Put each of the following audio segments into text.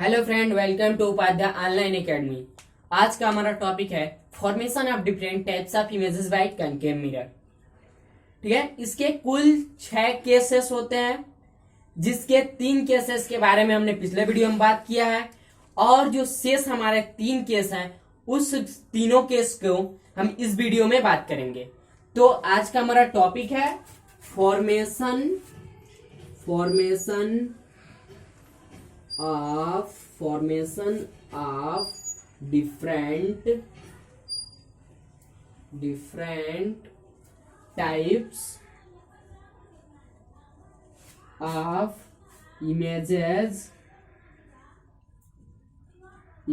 Hello friend, welcome to Upadhyay online academy. आज का हमारा टॉपिक है formation of different types of images by concave mirror. ठीक है, इसके कुल 6 केसेस होते हैं, जिसके 3 केसेस के बारे में हमने पिछले वीडियो में बात किया है, और जो शेष हमारे 3 केस हैं उस तीनों केस को हम इस वीडियो में बात करेंगे। तो आज का हमारा टॉपिक है formation of different types of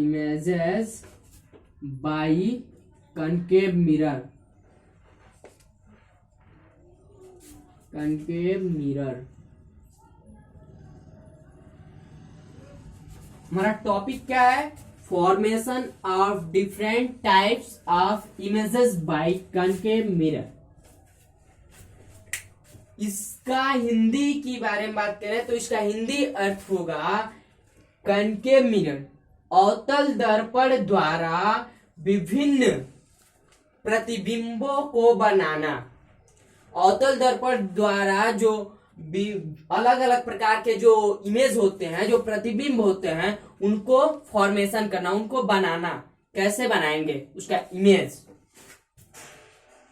images by concave mirror। हमारा टॉपिक क्या है? Formation of different types of images by concave mirror. इसका हिंदी की बारे में बात करें तो इसका हिंदी अर्थ होगा कनकेव मिरर, अवतल दर्पण द्वारा विभिन्न प्रतिबिंबों को बनाना। अवतल दर्पण द्वारा जो अलग अलग प्रकार के जो इमेज होते हैं, जो प्रतिबिंब होते हैं, उनको फॉर्मेशन करना, उनको बनाना। कैसे बनाएंगे उसका इमेज?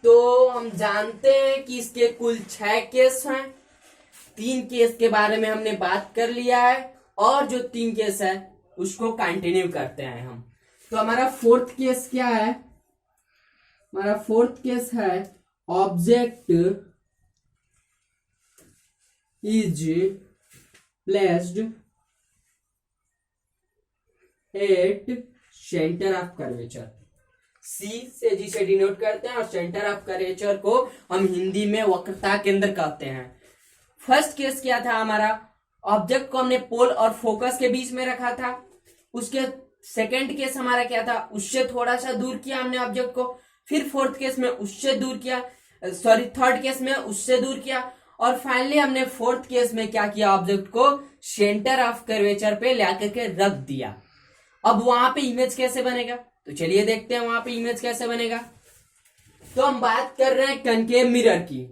तो हम जानते हैं कि इसके कुल 6 केस हैं। 3 केस के बारे में हमने बात कर लिया है, और जो 3 केस है उसको कंटिन्यू करते हैं हम। तो हमारा 4th केस क्या है? हमारा 4th केस है object is placed at center of curvature। C से जिसे डिनोट करते हैं, और सेंटर ऑफ कर्वेचर को हम हिंदी में वक्रता केंद्र कहते हैं। फर्स्ट केस क्या था हमारा? ऑब्जेक्ट को हमने पोल और फोकस के बीच में रखा था। उसके सेकंड केस हमारा क्या था? उससे थोड़ा सा दूर किया हमने ऑब्जेक्ट को। फिर 4th केस में उससे दूर किया, थर्ड केस में उससे दूर किया, और फाइनली हमने 4th केस में क्या किया? ऑब्जेक्ट को सेंटर ऑफ कर्वेचर पे लाकर के रख दिया। अब वहां पे इमेज कैसे बनेगा? तो चलिए देखते हैं वहां पे इमेज कैसे बनेगा। तो हम बात कर रहे हैं कनकेव मिरर की।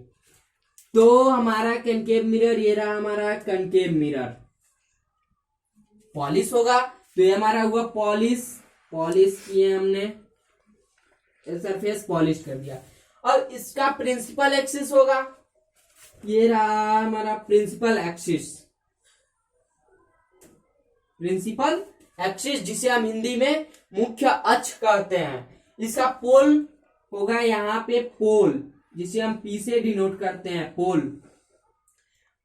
तो हमारा कनकेव मिरर ये रहा, हमारा कनकेव मिरर। पॉलिश होगा तो ये हमारा हुआ पॉलिश किए हमने, सरफेस पॉलिश कर दिया। अब इसका प्रिंसिपल एक्सिस होगा, ये रहा हमारा प्रिंसिपल एक्सिस, जिसे हम हिंदी में मुख्य अक्ष कहते हैं। इसका पोल होगा यहाँ पे पोल, जिसे हम पी से डिनोट करते हैं। पोल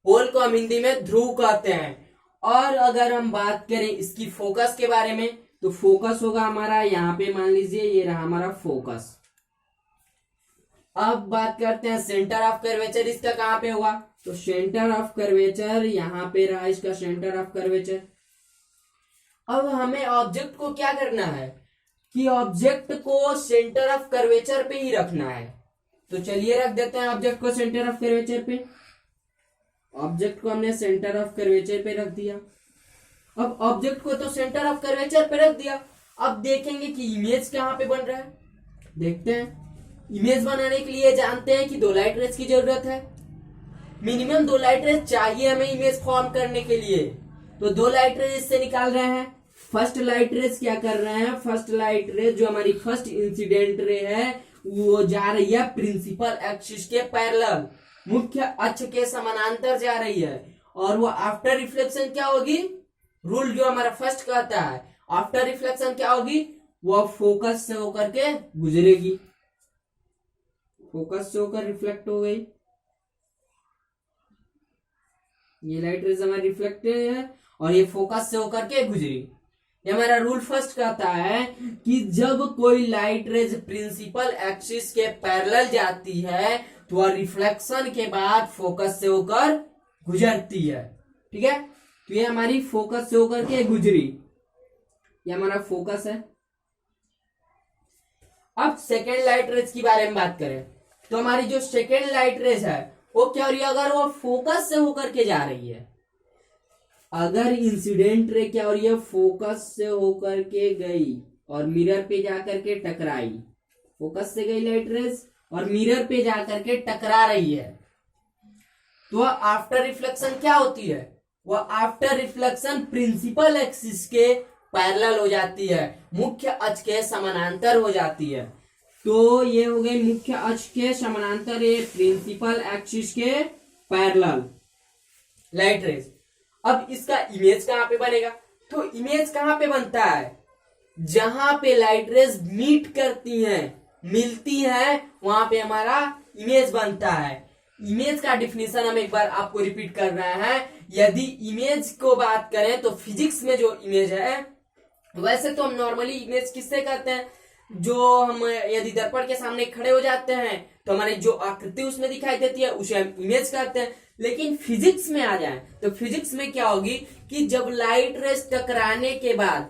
को हम हिंदी में ध्रुव कहते हैं। और अगर हम बात करें इसकी फोकस के बारे में, तो फोकस होगा हमारा यहाँ पे, मान लीजिए ये रहा हमारा फोकस। अब बात करते हैं सेंटर ऑफ कर्वेचर, इसका कहां पे हुआ? तो सेंटर ऑफ कर्वेचर यहां पे रहा, इसका सेंटर ऑफ कर्वेचर। अब हमें ऑब्जेक्ट को क्या करना है कि ऑब्जेक्ट को सेंटर ऑफ कर्वेचर पे ही रखना है। तो चलिए रख देते हैं ऑब्जेक्ट को सेंटर ऑफ कर्वेचर पे। ऑब्जेक्ट को हमने सेंटर ऑफ कर्वेचर पे रख दिया। अब ऑब्जेक्ट को तो सेंटर ऑफ कर्वेचर पे रख दिया, अब देखेंगे कि इमेज कहां पे बन रहा है। देखते हैं। इमेज बनाने के लिए जानते हैं कि 2 लाइट रेज की जरूरत है। मिनिमम 2 लाइट रेज चाहिए हमें इमेज फॉर्म करने के लिए। तो 2 लाइट रेज इससे निकाल रहे हैं। फर्स्ट लाइट रेज क्या कर रहे हैं? फर्स्ट लाइट रेज जो हमारी फर्स्ट इंसिडेंट रे है, वो जा रही है प्रिंसिपल एक्सिस के पैरेलल, मुख्य अक्ष के समानांतर जा रही है। और वो आफ्टर रिफ्लेक्शन क्या होगी? रूल जो हमारा फर्स्ट कहता है, आफ्टर रिफ्लेक्शन क्या होगी? वो फोकस से होकर के गुजरेगी। फोकस से होकर रिफ्लेक्ट हो गई, ये लाइट रेज हमारी रिफ्लेक्टेड है, और ये फोकस से होकर के गुजरी। ये हमारा रूल फर्स्ट कहता है कि जब कोई लाइट रेज प्रिंसिपल एक्सिस के पैरेलल जाती है तो वह रिफ्लेक्शन के बाद फोकस से होकर गुजरती है। ठीक है, तो ये हमारी फोकस से होकर के गुजरी, ये हमारा फोकस है। अब सेकेंड लाइट रेज की बारे में बात करें तो हमारी जो सेकेंड लाइट रेज है वो क्या हो रही है? अगर वो फोकस से होकर के जा रही है अगर इंसिडेंट रे क्या हो रही है, फोकस से होकर के गई और मिरर पे जाकर के टकराई, फोकस से गई लाइट रेज और मिरर पे जाकर के टकरा रही है, तो आफ्टर रिफ्लेक्शन क्या होती है, वह आफ्टर रिफ्लेक्शन प्रिंसिपल एक्सिस के पैरेलल हो जाती है, मुख्य अक्ष के समानांतर हो जाती है। तो ये हो गई मुख्य अक्ष के समानांतर, ये प्रिंसिपल एक्सिस के पैरेलल लाइट रेज। अब इसका इमेज कहां पे बनेगा, तो इमेज कहां पे बनता है, जहां पे लाइट रेज मीट करती हैं, मिलती हैं, वहां पे हमारा इमेज बनता है। इमेज का डिफिनेशन हम एक बार आपको रिपीट कर रहे हैं। यदि इमेज को बात करें तो फिजिक्स में जो इमेज है, वैसे तो हम नॉर्मली इमेज किससे करते हैं, जो हम यदि दर्पण के सामने खड़े हो जाते हैं तो हमारी जो आकृति उसमें दिखाई देती है उसे हम इमेज करते हैं। लेकिन फिजिक्स में आ जाए तो फिजिक्स में क्या होगी कि जब लाइट रेज टकराने के बाद,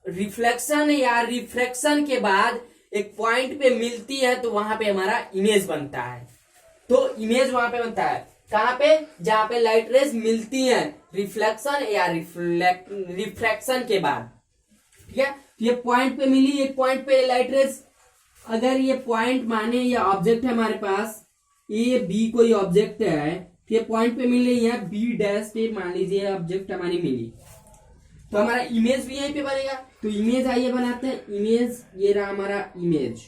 रिफ्लेक्शन या रिफ्रैक्शन के बाद एक पॉइंट पे मिलती है, तो वहां पे हमारा इमेज बनता है। तो इमेज वहां पे बनता है कहां पे, जहां पे लाइट रेज मिलती हैं रिफ्लेक्शन या रिफ्रैक्शन के बाद। ठीक है, तो ये पॉइंट पे मिली, एक पॉइंट पे लाइट रेज, अगर ये पॉइंट माने ये ऑब्जेक्ट है हमारे पास, ए बी कोई ऑब्जेक्ट है, तो ये पॉइंट पे मिल रही है, बी डैश पे मान लीजिए ऑब्जेक्ट हमारी मिली, तो हमारा इमेज भी यहीं पे बनेगा। तो इमेज आइए बनाते हैं, इमेज ये रहा हमारा इमेज,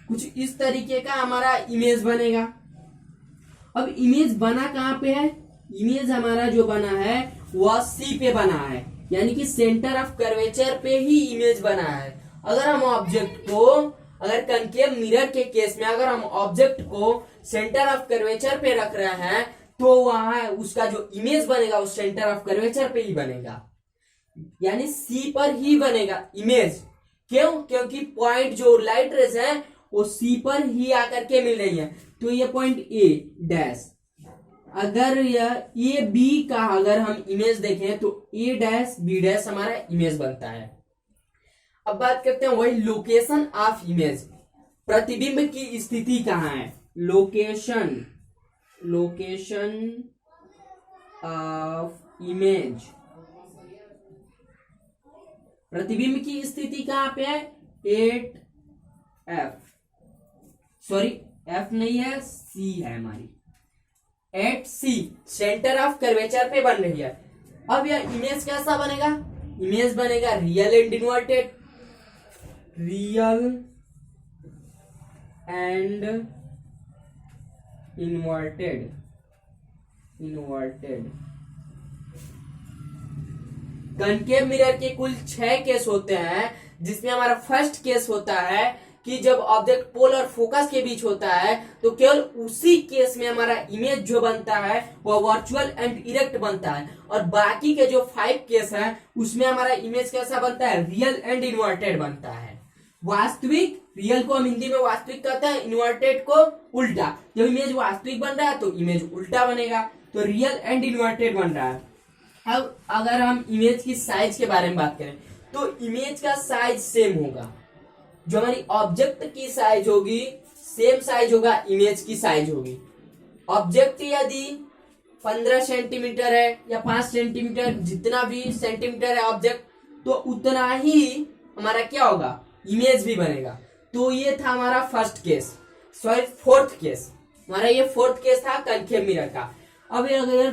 कुछ इस तरीके का हमारा इमेज बनेगा। अब इमेज बना कहां पे है, इमेज हमारा जो बना है वह सी पे बना है, यानी कि सेंटर ऑफ कर्वेचर पे ही इमेज बना है। अगर हम ऑब्जेक्ट को, अगर कनकेव मिरर के केस में अगर हम ऑब्जेक्ट को सेंटर ऑफ कर्वेचर पे रख रहे हैं, तो वहां उसका जो इमेज बनेगा वो सेंटर ऑफ कर्वेचर पे ही बनेगा, यानी सी पर ही बनेगा इमेज। क्यों, क्योंकि पॉइंट जो लाइट रेज है वो सी पर ही आकर के मिल रही है। तो ये पॉइंट ए डैश, अगर यह ए बी का अगर हम इमेज देखें तो ए डैश बी डैश हमारा इमेज बनता है। अब बात करते हैं वही लोकेशन ऑफ इमेज, प्रतिबिंब की स्थिति कहां है, लोकेशन, लोकेशन ऑफ इमेज, प्रतिबिंब की स्थिति कहां पे है, 8F, सॉरी F नहीं है, C है हमारी, 8C, सेंटर ऑफ कर्वेचर पे बन रही है। अब यह इमेज कैसा बनेगा, इमेज बनेगा real and inverted, real and inverted, inverted. Concave mirror के कुल 6 केस होते हैं, जिसमें हमारा फर्स्ट केस होता है कि जब ऑब्जेक्ट पोल और फोकस के बीच होता है, तो केवल उसी केस में हमारा इमेज जो बनता है वह वर्चुअल एंड इरेक्ट बनता है, और बाकी के जो 5 केस हैं उसमें हमारा इमेज कैसा बनता है, रियल एंड इन्वर्टेड बनता है। वास्तविक, रियल को हम हिंदी में वास्तविक कहते हैं, इन्वर्टेड को उल्टा। जब इमेज वास्तविक बन रहा है तो इमेज उल्टा बनेगा, तो रियल एंड इन्वर्टेड बन रहा है। अब अगर हम इमेज की साइज के बारे में बात करें तो इमेज का साइज सेम होगा, जो हमारी ऑब्जेक्ट की साइज होगी सेम साइज होगा इमेज की साइज होगी। ऑब्जेक्ट यदि 15 सेंटीमीटर है या 5 सेंटीमीटर, जितना भी सेंटीमीटर है ऑब्जेक्ट, तो उतना ही हमारा क्या होगा, इमेज भी बनेगा। तो ये था हमारा first case, sorry fourth case, हमारा ये फोर्थ केस था कनकेव मिरर का। अब अगर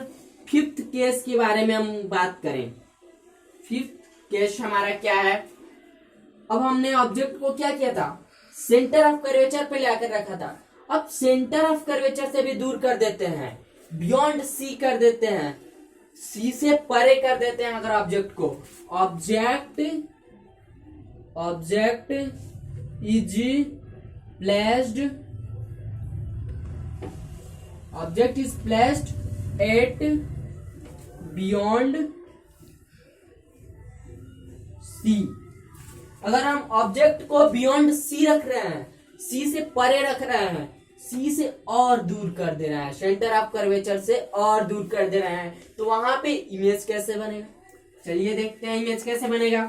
फिफ्थ केस के बारे में हम बात करें, फिफ्थ केस हमारा क्या है, अब हमने ऑब्जेक्ट को क्या किया था, सेंटर ऑफ कर्वेचर पे लेकर रखा था। अब सेंटर ऑफ कर्वेचर से भी दूर कर देते हैं, बियॉन्ड सी कर देते हैं, सी से परे कर देते हैं। अगर ऑब्जेक्ट को, object is placed, object is placed at beyond C. अगर हम ऑब्जेक्ट को बियॉन्ड सी रख रहे हैं, सी से परे रख रहे हैं, सी से और दूर कर दे रहा है, सेंटर ऑफ कर्वेचर से और दूर कर दे रहे हैं, तो वहां पे इमेज कैसे बनेगा, चलिए देखते हैं इमेज कैसे बनेगा।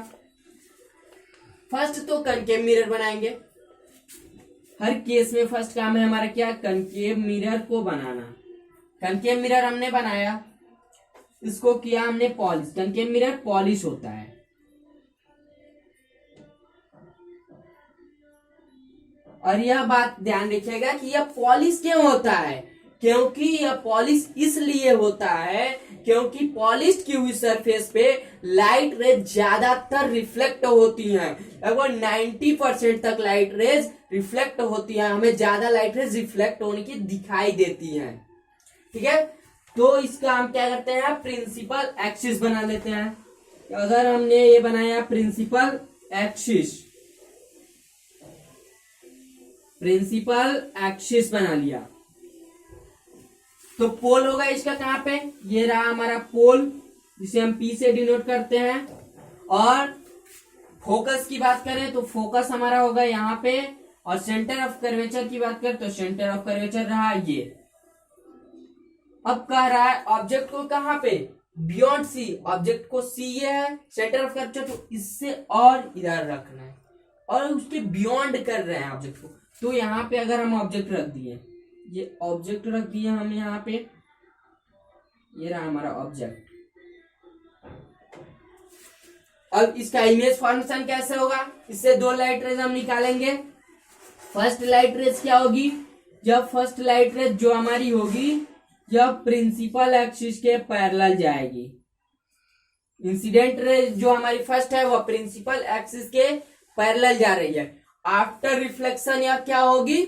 फर्स्ट तो कनकेव मिरर बनाएंगे, हर केस में फर्स्ट काम है हमारा क्या, कनकेव मिरर को बनाना। कनकेव मिरर हमने बनाया, इसको किया हमने पॉलिश। कनकेव मिरर पॉलिश होता है। और यह बात ध्यान रखिएगा कि यह पॉलिश क्यों होता है, क्योंकि यह पॉलिश इसलिए होता है क्योंकि पॉलिश की हुई सरफेस पे लाइट रेज ज्यादातर रिफ्लेक्ट होती हैं। लगभग 90% तक लाइट रेज रिफ्लेक्ट होती है, हमें ज्यादा लाइट रेज रिफ्लेक्ट होने की दिखाई देती हैं। ठीक है, तो इसका हम क्या करते हैं, प्रिंसिपल एक्सिस बना लेते हैं। अगर हमने ये बनाया प्रिंसिपल एक्सिस, प्रिंसिपल एक्सिस बना लिया, तो पोल होगा इसका कहां पे, ये रहा हमारा पोल जिसे हम P से डिनोट करते हैं। और फोकस की बात करें तो फोकस हमारा होगा यहाँ पे, और सेंटर ऑफ कर्वेचर की बात करें तो सेंटर ऑफ कर्वेचर रहा ये। अब कह रहा है ऑब्जेक्ट को कहां पे, बियॉन्ड सी, ऑब्जेक्ट को सी ये है सेंटर ऑफ कर्वेचर, तो इससे और इधर रखना है और उसके बियॉन्ड कर रहे हैं ऑब्जेक्ट को। तो यहाँ पे अगर हम ऑब्जेक्ट रख दिए, ये ऑब्जेक्ट रख दिया हम यहाँ पे, ये रहा हमारा ऑब्जेक्ट। अब इसका इमेज फॉर्मेशन कैसे होगा, इससे दो लाइट रेज हम निकालेंगे। फर्स्ट लाइट रेज क्या होगी, जब फर्स्ट लाइट रेज जो हमारी होगी जब प्रिंसिपल एक्सिस के पैरेलल जाएगी। इंसिडेंट रेज जो हमारी फर्स्ट है वह प्रिंसिपल एक्सिस के पैरेलल जा रही है। आफ्टर रिफ्लेक्शन या क्या होगी,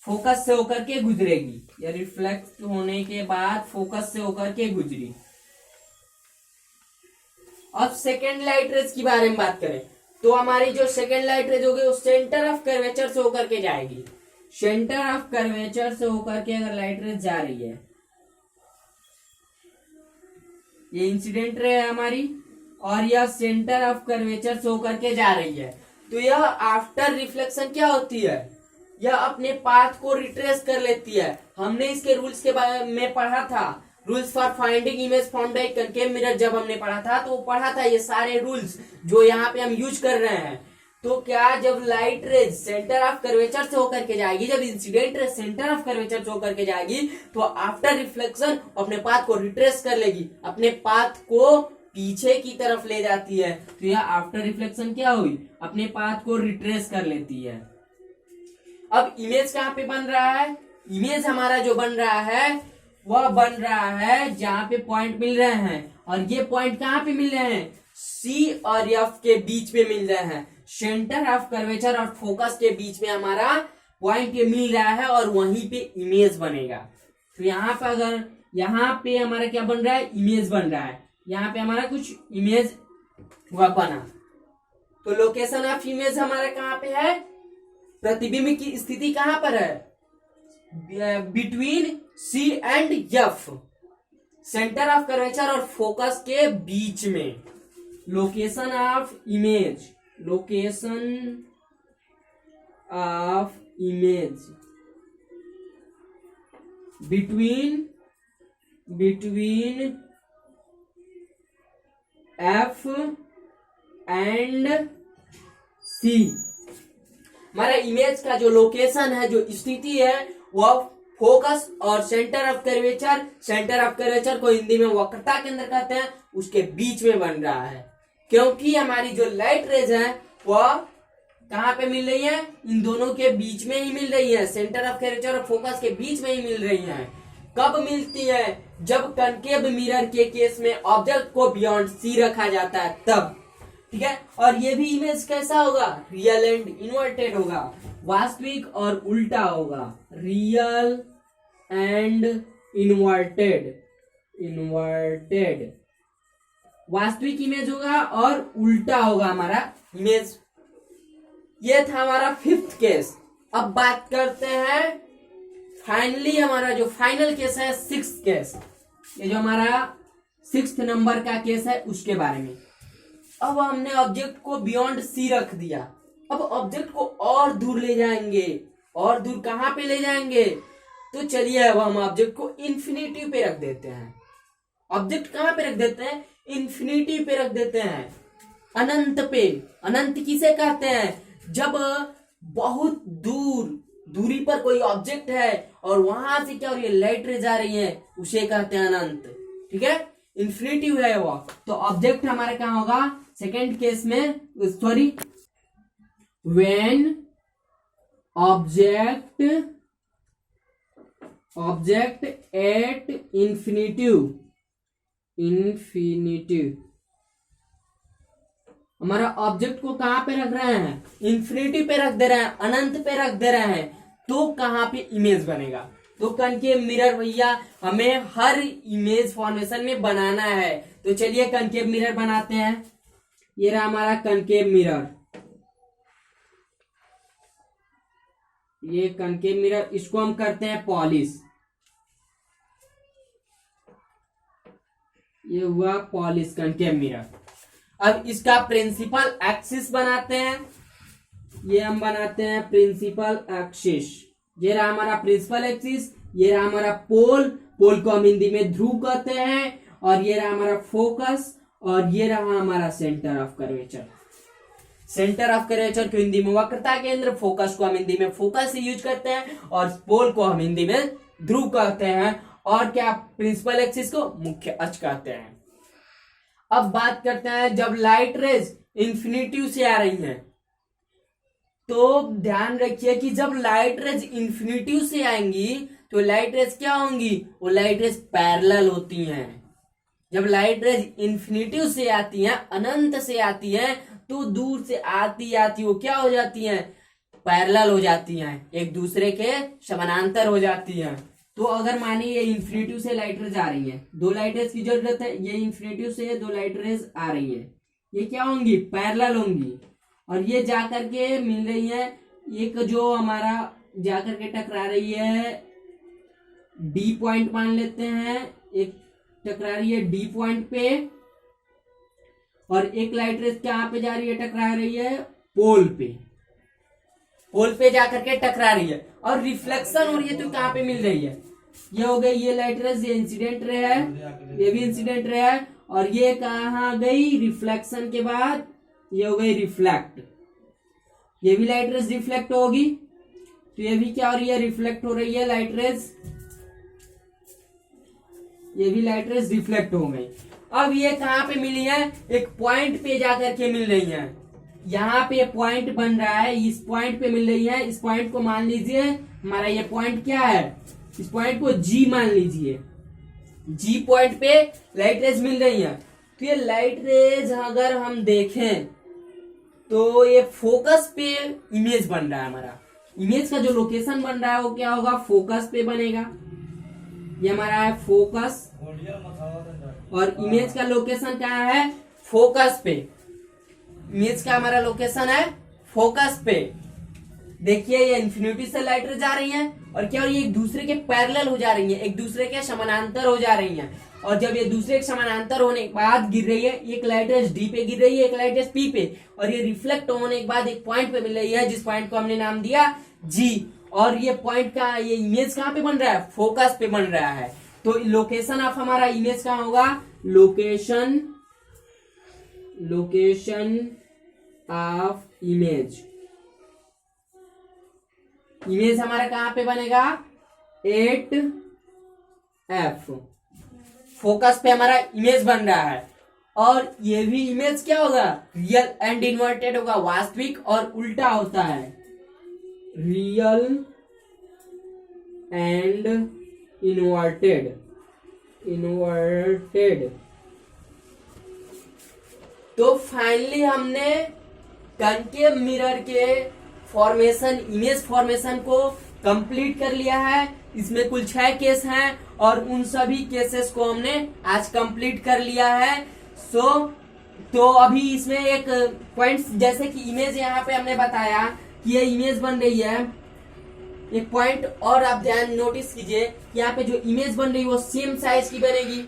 फोकस से होकर के गुजरेगी, या रिफ्लेक्ट होने के बाद फोकस से होकर के गुजरी। अब सेकेंड लाइट रेज की बारे में बात करें तो हमारी जो सेकेंड लाइट रेज होगी वो सेंटर ऑफ कर्वेचर से होकर के जाएगी। सेंटर ऑफ कर्वेचर से होकर के अगर लाइट रेज जा रही है, ये इंसिडेंट रे है हमारी, और यह सेंटर ऑफ कर्वेचर से होकर के जा रही है, तो यह आफ्टर रिफ्लेक्शन क्या होती है, यह अपने पाथ को रिट्रेस कर लेती है। हमने इसके रूल्स के बारे में पढ़ा था, rules for finding image from the concave mirror, जब हमने पढ़ा था तो पढ़ा था ये सारे रूल्स जो यहाँ पे हम यूज कर रहे हैं। तो क्या, जब light rays centre of curvature से होकर के जाएगी, जब incident raise centre of curvature से होकर के जाएगी, तो आफ्टर रिफ्लेक्शन अपने पाथ को रिट्रेस कर लेगी, अपने पाथ को पीछे की तरफ ले जाती है। तो यह आफ्टर रिफ्लेक्शन क्या हुई, अपने पाथ को रिट्रेस कर लेती है। अब इमेज कहां पे बन रहा है, इमेज हमारा जो बन रहा है वह बन रहा है जहां पे पॉइंट मिल रहे हैं, और ये पॉइंट कहां पे मिल रहे हैं, सी और एफ के बीच में मिल रहे हैं। सेंटर ऑफ कर्वेचर और फोकस के बीच में हमारा पॉइंट ये मिल रहा है और वहीं पे इमेज बनेगा। तो यहाँ पे अगर यहाँ पे हमारा क्या बन रहा है, इमेज बन रहा है, यहाँ पे हमारा कुछ इमेज हुआ बना। तो लोकेशन ऑफ इमेज हमारा कहाँ पे है, प्रतिबिंब की स्थिति कहां पर है, between C and F, centre of curvature और फोकस के बीच में। Location of image, location of image between F and C. हमारा इमेज का जो लोकेशन है, जो स्थिति है, वह फोकस और centre of curvature, centre of curvature को हिंदी में वक्रता केंद्र कहते हैं, उसके बीच में बन रहा है। क्योंकि हमारी जो लाइट रेज है वह कहां पे मिल रही है, इन दोनों के बीच में ही मिल रही है, सेंटर ऑफ कर्वेचर और फोकस के बीच में ही मिल रही है। कब मिलती है, जब कनकेव मिरर के केस में ऑब्जेक्ट को बियॉन्ड सी रखा जाता है तब। ठीक है, और ये भी इमेज कैसा होगा, रियल एंड इन्वर्टेड होगा, वास्तविक और उल्टा होगा, रियल एंड इन्वर्टेड, वास्तविक इमेज होगा और उल्टा होगा हमारा इमेज। ये था हमारा फिफ्थ केस। अब बात करते हैं फाइनली हमारा जो फाइनल केस है, सिक्स्थ केस। ये जो हमारा सिक्स्थ नंबर का केस है उसके बारे में। अब हमने ऑब्जेक्ट को बियॉन्ड सी रख दिया, अब ऑब्जेक्ट को और दूर ले जाएंगे, और दूर कहां पे ले जाएंगे, तो चलिए अब हम ऑब्जेक्ट को इन्फिनिटी पे रख देते हैं। ऑब्जेक्ट कहां पे रख देते हैं, इन्फिनिटी पे रख देते हैं, अनंत पे। अनंत किसे कहते हैं, जब बहुत दूरी पर कोई ऑब्जेक्ट है और वहां से क्या हो रही है, लाइट रेज आ रही है, उसे कहते हैं अनंत। ठीक है, इंफिनिटिव है वो, तो ऑब्जेक्ट हमारा कहाँ होगा, सेकेंड केस में, sorry, when object at infinitive हमारा ऑब्जेक्ट को कहां पे रख रहे हैं, इंफिनिटी पे रख दे रहे हैं, अनंत पे रख दे रहे हैं, तो कहां पे इमेज बनेगा। तो कनकेव मिरर भैया हमें हर इमेज फॉर्मेशन में बनाना है। तो चलिए कनकेव मिरर बनाते हैं। ये रहा हमारा कनकेव मिरर, ये कनकेव मिरर, इसको हम करते हैं पॉलिश। ये हुआ पॉलिश कनकेव मिरर। अब इसका प्रिंसिपल एक्सिस बनाते हैं, ये हम बनाते हैं प्रिंसिपल एक्सिस। ये रहा हमारा प्रिंसिपल एक्सिस, ये रहा हमारा पोल को हम हिंदी में ध्रुव कहते हैं, और ये रहा हमारा फोकस, और ये रहा हमारा centre of curvature. Centre of curvature को हिंदी में वक्रता केंद्र, फोकस को हम हिंदी में फोकस से यूज करते हैं, और पोल को हम हिंदी में ध्रुव कहते हैं, और क्या प्रिंसिपल एक्सिस को मुख्य अक्ष कहते हैं। अब बात करते हैं जब लाइट रेज इंफिनिटी से आ रही हैं, तो ध्यान रखिए कि जब लाइट रेज इंफिनिटी से आएंगी तो लाइट रेज क्या होंगी, वो लाइट रेज पैरेलल होती हैं। जब लाइट रेज इंफिनिटी से आती हैं, अनंत से आती हैं, तो दूर से आती वो क्या हो जाती हैं, पैरेलल हो जाती हैं, एक दूसरे के समानांतर हो जाती हैं। तो अगर मानिए ये इंफिनिटी से लाइट रेज आ रही है, दो लाइट रेज की जरूरत है, ये इंफिनिटी से दो लाइट रेज आ रही है, ये क्या होंगी, पैरेलल होंगी, और ये जाकर के मिल रही है, एक जो हमारा जाकर के टकरा रही है डी पॉइंट मान लेते हैं, एक टकरा रही है डी पॉइंट पे, और एक लाइट रेज कहां पे जा रही है, टकरा रही है पोल पे जाकर के टकरा रही है, और रिफ्लेक्शन हो रही है, तो कहां पे मिल रही है, ये हो गई ये लाइट रेज, ये इंसिडेंट रे है, ये भी इंसिडेंट रे है, और ये कहां गई, रिफ्लेक्शन के बाद ये हो गई रिफ्लेक्ट, ये भी लाइट रेज रिफ्लेक्ट होगी, तो ये भी क्या हो रही है, रिफ्लेक्ट हो रही है लाइट रेज, ये भी लाइट रेज रिफ्लेक्ट हो गई। अब ये कहां पे मिली है, एक पॉइंट पे जाकर के मिल रही है, यहाँ पे पॉइंट बन रहा है, इस पॉइंट पे मिल रही है, इस पॉइंट को मान लीजिए हमारा ये पॉइंट क्या है, इस पॉइंट को जी मान लीजिए, जी पॉइंट पे लाइट रेज मिल रही है। तो ये लाइट रेज अगर हम देखें तो ये फोकस पे इमेज बन रहा है, हमारा इमेज का जो लोकेशन बन रहा है वो क्या होगा, फोकस पे बनेगा, ये हमारा है फोकस, और इमेज का लोकेशन क्या है, फोकस पे, इमेज का हमारा लोकेशन है फोकस पे। देखिए ये इंफिनिटी से लाइट रेज आ रही है, और क्या, और ये एक दूसरे के पैरेलल हो जा रही है, एक दूसरे के समानांतर हो जा रही है, और जब ये दूसरे के समानांतर होने के बाद गिर रही है, एक लाइट रेज डी पे गिर रही है, एक लाइट रेज पी पे, और ये रिफ्लेक्ट होने के बाद एक पॉइंट पे मिल रही है, जिस पॉइंट को हमने नाम दिया जी, और ये पॉइंट का ये इमेज कहां पे बन रहा है, फोकस पे बन रहा है। तो लोकेशन ऑफ हमारा इमेज कहां होगा, लोकेशन ऑफ इमेज हमारा कहां पे बनेगा, 8F, फोकस पे हमारा इमेज बन रहा है, और ये भी इमेज क्या होगा, रियल एंड इन्वर्टेड होगा, वास्तविक और उल्टा होता है, रियल एंड इन्वर्टेड। तो फाइनली हमने कनकेव मिरर के फॉर्मेशन, इमेज फॉर्मेशन को कंप्लीट कर लिया है। इसमें कुल 6 केस हैं, और उन सभी केसेस को हमने आज कंप्लीट कर लिया है। तो अभी इसमें एक पॉइंट्स, जैसे कि इमेज यहाँ पे हमने बताया कि ये इमेज बन रही है, एक पॉइंट और आप ध्यान नोटिस कीजिए, यहाँ पे जो इमेज बन रही है वो सेम साइज की बनेगी,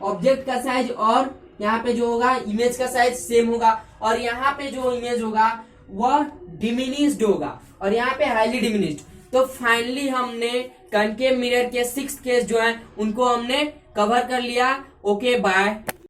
ऑब्जेक्ट का साइज और यहाँ पे जो होगा इमेज का साइज सेम होगा, और यहाँ पे जो इमेज होगा वह डिमिनिश्ड होगा, और यहाँ पे हाईली डिमिनिश्ड। तो फाइनली हमने कनकेव मिरर के 6 केस जो है उनको हमने कवर कर लिया। Okay bye.